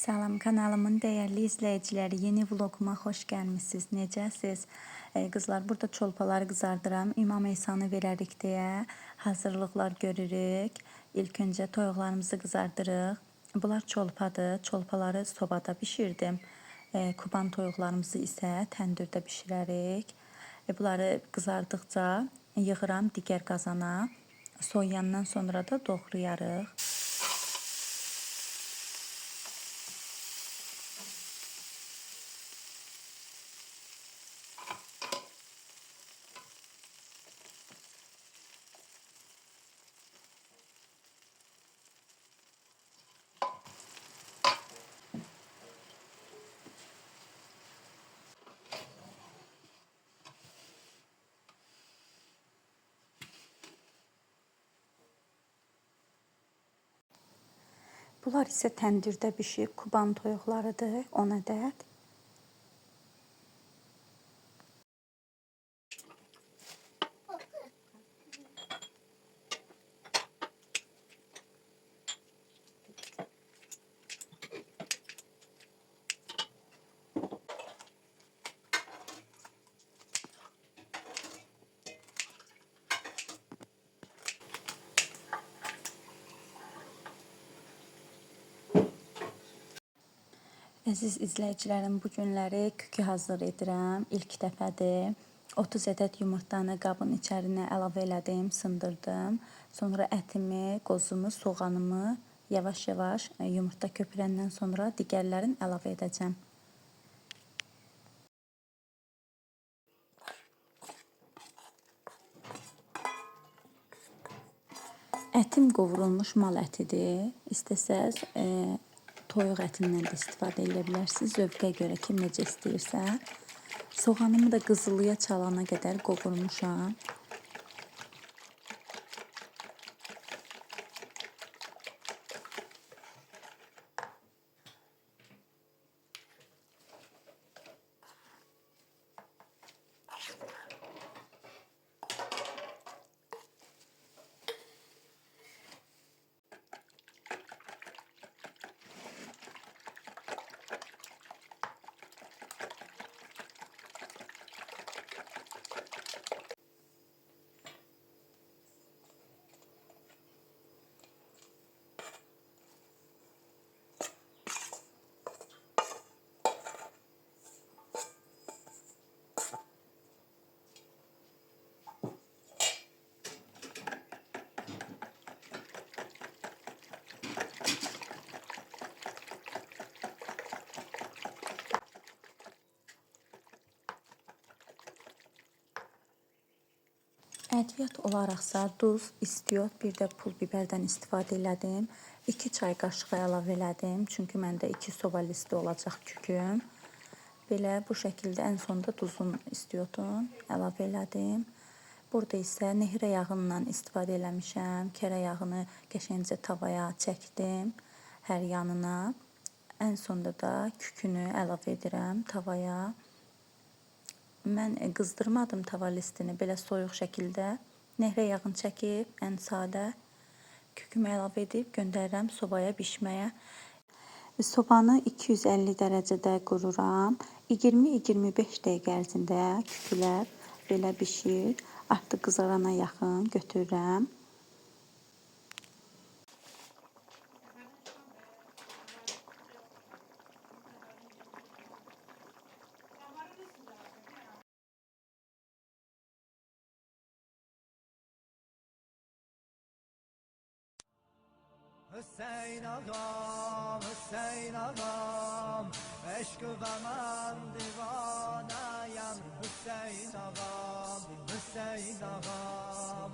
Salam kanalımın değerli izleyicileri, yeni vloguma hoş gəlmisiniz. Necəsiz? Qızlar, burada çolpaları qızardıram. İmam Eysanı verərik deyə hazırlıqlar görürük. İlk öncə toyuqlarımızı qızardırıq. Bunlar çolpadır. Çolpaları sobada bişirdim. Kuban toyuqlarımızı isə təndürdə bişirərik. Bunları qızardıqca yığıram digər qazana. Soyuyandan sonra da doğrayarıq. Bunlar isə təndirdə bişib kuban toyuqlarıdır, 10 ədəd. Əziz izləyicilərim, bu günləri kükü hazır edirəm. İlk dəfədir. 30 ədəd yumurtanı qabın içərinə əlavə elədim, sındırdım. Sonra ətimi, qozumu, soğanımı yavaş-yavaş yumurta köpürəndən sonra digərlərini əlavə edəcəm. Ətim qovrulmuş mal ətidir. İstəsəz toyuq ətindən də istifadə edə bilərsiniz. Zövqə görə kim necə istəyirsə. Soğanımı da qızılıya çalana qədər qovurmuşam. Ədviyyat olaraqsa duz, istiot, bir də pul biberdən istifadə elədim. 2 çay qaşığı əlavə elədim. Çünki məndə 2 soba listi olacaq küküm. Belə bu şəkildə ən sonda duzun, istiotun əlavə elədim. Burada isə nehrə yağından istifadə eləmişəm. Kərə yağını qəşəngcə tavaya çəkdim hər yanına. Ən sonda da kükünü əlavə edirəm tavaya. Mən qızdırmadım tava listini, belə soyuq şəkildə nehrə yağını çəkib ən sadə kükümü əlavə edib göndərirəm sobaya bişməyə. Sobanı 250 dərəcədə qururam. 20-25 dəqiqə ərzində kükülər belə bişir. Artıq qızarana yaxın götürürəm. Hüseyin ağam, Hüseyin ağam, eşk ve mən divanayam. Hüseyin ağam, Hüseyin ağam,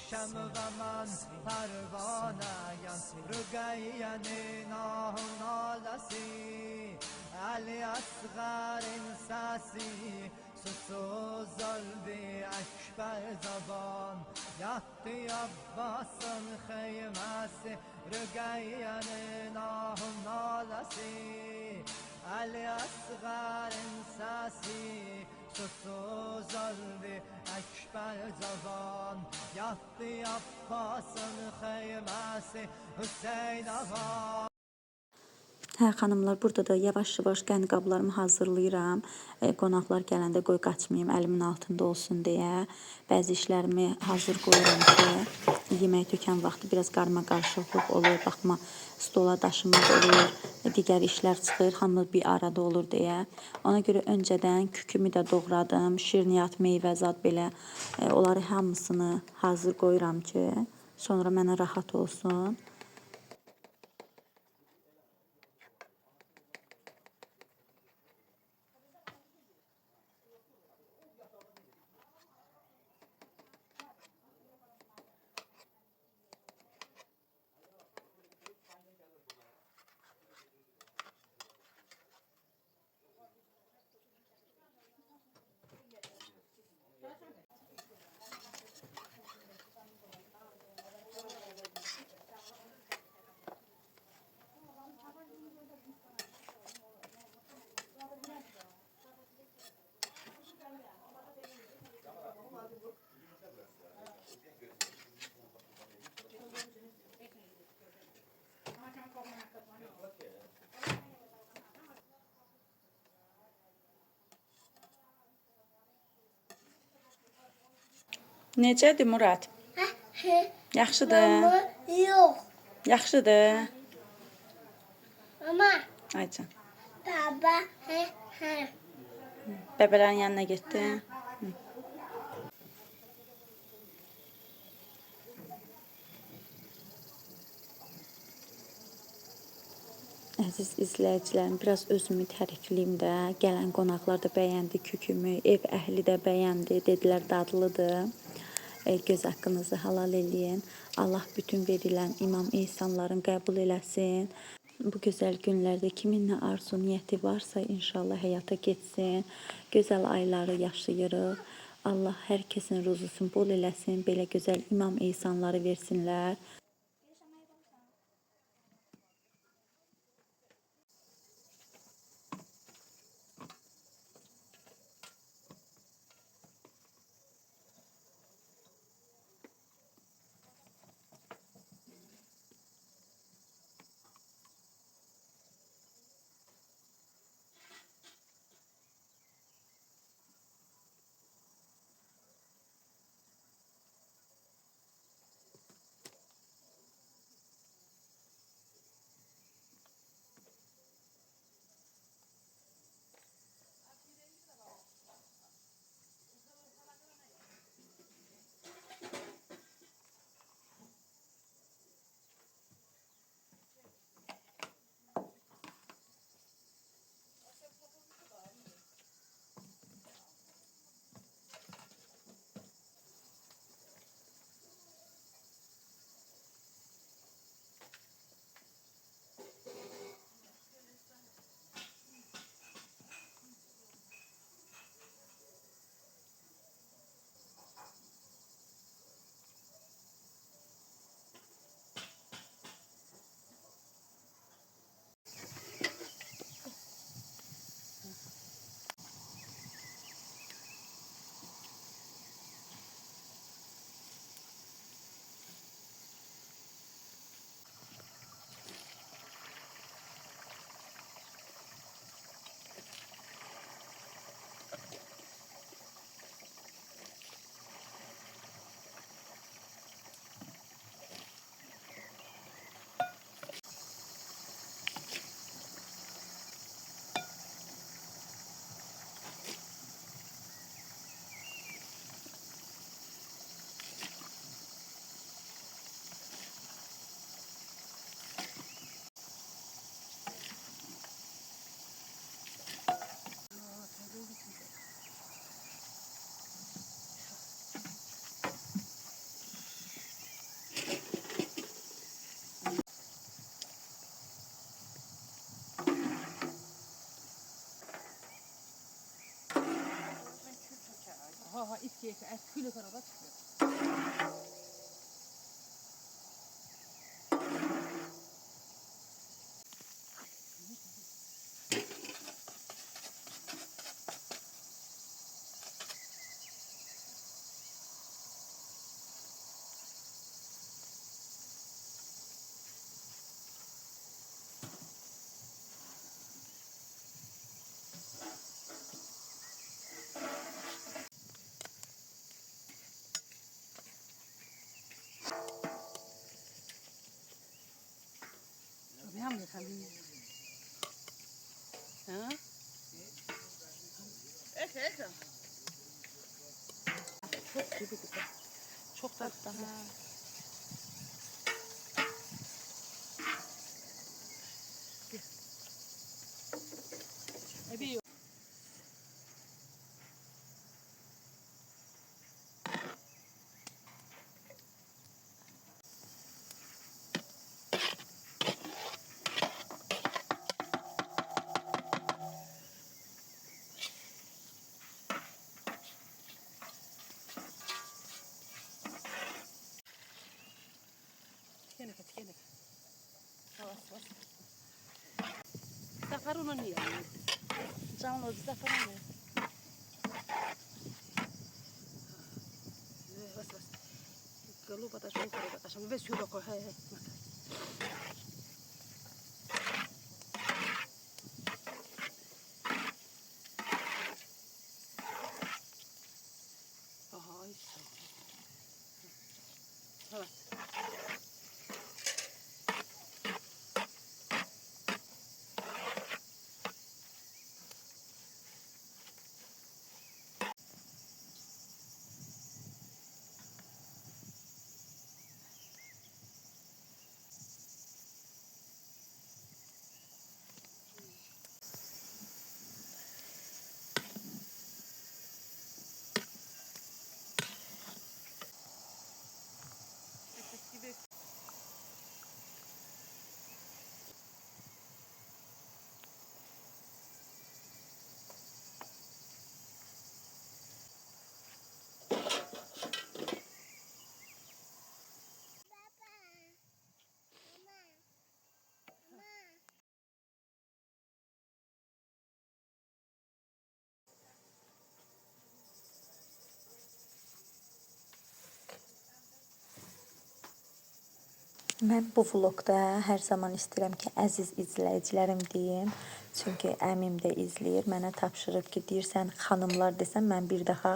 şəm ve mən pervanayam. Rüqeyyenin ahın alası, Ali Asğar'ın sesi, susuz oldu ekber zaban. Yattı Abbas'ın xeymesi, Rüqeyyenin ahın alası, Ali Asğar'ın sesi, susuz oldu ekber zaban. Yattı Abbas'ın xeymesi, Hüseyin ağam. Hə xanımlar, burada da yavaş-yavaş qəndqablarımı hazırlayıram. Qonaqlar gələndə qoy qaçmayım, əlimin altında olsun deyə. Bəzi işlərimi hazır qoyuram ki, yemək tökən vaxtı biraz qarma-qarışıqlıq olur. Baxma, stola daşımaq olur, digər işlər çıxır, hamı bir arada olur deyə. Ona görə öncədən kükümü də doğradım, şirniyyat, meyvəzad belə. Onları hamısını hazır qoyuram ki, sonra mənə rahat olsun. Necədir Murad? Yaxşıdır. Yox. Yaxşıdır. Mama. Aycan. Baba. Bəbələrin yanına getdi. Əziz izləyicilərim, biraz özümü tərifliyim də. Gələn qonaqlar da bəyəndi kükümü, ev əhli də bəyəndi, dedilər dadlıdır. Göz haqqınızı halal eləyin. Allah bütün verilən imam ihsanların qəbul eləsin. Bu gözəl günlərdə kimin nə arzu niyyəti varsa inşallah həyata keçsin. Gözəl ayları yaşayırıq. Allah hər kəsin ruzusunu bol eləsin. Belə gözəl imam ihsanları versinlər. Ha ip geçti. Kül arada çıkıyor. gibi güzel. Çok da güzel. Bir Tikenek. Yavaş yavaş. Zafer onu niye? Canlı zafer onu. Bas. Galupa da şunu koy da şimdi ve şunu koy. Hey. Aha, işte. Evet. Mən bu vloqda hər zaman istəyirəm ki, əziz izləyicilərim deyim. Çünki əmim də izləyir. Mənə tapşırıb ki, deyirsən xanımlar desən, mən bir daha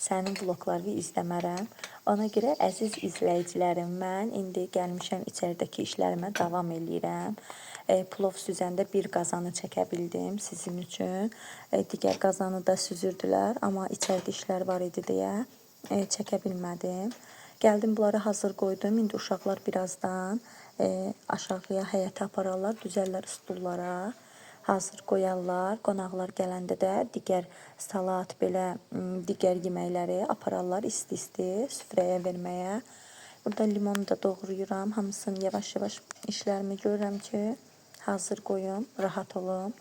sənin vloqlarını izləmərəm. Ona görə əziz izləyicilərim, mən indi gəlmişəm içəridəki işlərimə davam eləyirəm. Plov süzəndə bir qazanı çəkə bildim sizin üçün. Digər qazanı da süzürdülər, amma içəridə işlər var idi deyə çəkə bilmədim. Gəldim bunları hazır qoydum. İndi uşaqlar birazdan aşağıya həyətə apararlar, düzərlər stullara. Hazır qoyarlar. Qonaqlar gələndə də digər salat, belə digər yeməkləri apararlar isti-isti süfrəyə verməyə. Burada limonu da doğrayıram. Hamısını yavaş-yavaş işlərimi görürəm ki, hazır qoyum, rahat olum.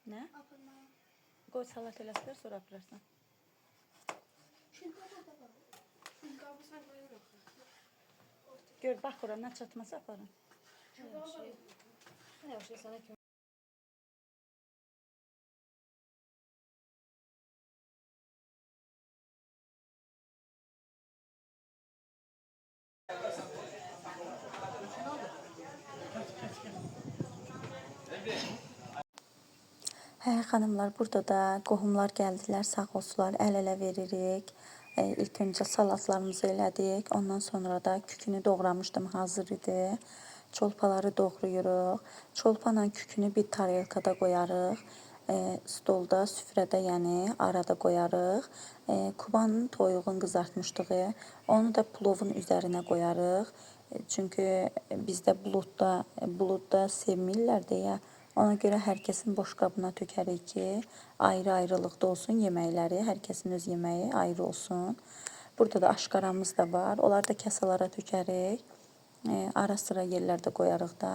Nə? Qoy salat eləsələr, sonra apararsan. Gör, bax ora, nə çatmasa aparın. Hə, xanımlar, burada da qohumlar gəldilər, sağ olsunlar, əl-ələ veririk. İlk öncə salatlarımızı elədik, ondan sonra da kükünü doğramışdım, hazır idi. Çolpaları doğrayırıq. Çolpana kükünü bir tarelkada qoyarıq. Stolda, süfrədə, yəni arada qoyarıq. Kubanın toyuğun qızartmışdığı, onu da plovun üzərinə qoyarıq. Çünki bizdə buludda sevmirlər deyə, ona görə hər kəsin boşqabına tökərik ki, ayrı-ayrılıqda olsun yeməkləri, hər kəsin öz yeməyi ayrı olsun. Burada da aşqaramız da var, onları da kasalara tökərik. Ara sıra yerlərdə qoyarıq da.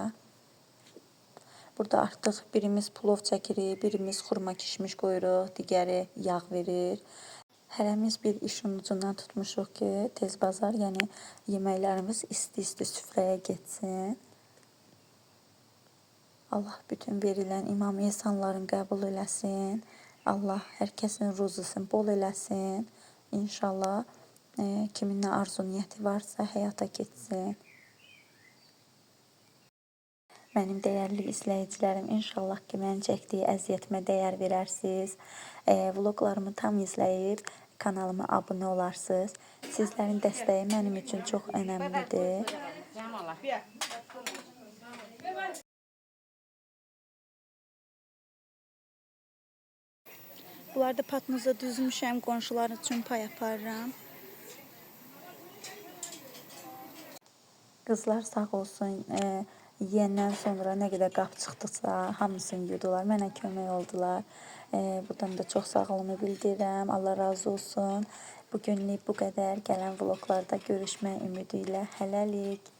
Burada artıq birimiz plov çəkirik, birimiz xurma kişmiş qoyuruq, digəri yağ verir. Hərəmiz bir işin ucundan tutmuşuq ki, tez bazar, yəni yeməklərimiz isti-isti süfrəyə getsin. Allah bütün verilən imam ehsanların qəbul eləsin. Allah hər kəsin ruzusunu bol eləsin. İnşallah kimin nə arzu niyyəti varsa həyata keçsin. Mənim dəyərli izləyicilərim, inşallah ki, mənim çəkdiyi əziyyətimə dəyər verərsiniz. Vloqlarımı tam izləyib kanalıma abunə olarsınız. Sizlərin dəstəyi mənim üçün çox önəmlidir. Bunları da patnoza düzmüşəm, qonşular üçün pay aparıram. Qızlar sağ olsun, yeyəndən sonra nə qədər qab çıxdısa, hamısını yudular, mənə kömək oldular. Buradan da çox sağ olunu bildirirəm, Allah razı olsun. Bugünlük bu qədər, gələn vloglarda görüşmək ümidi ilə hələlik.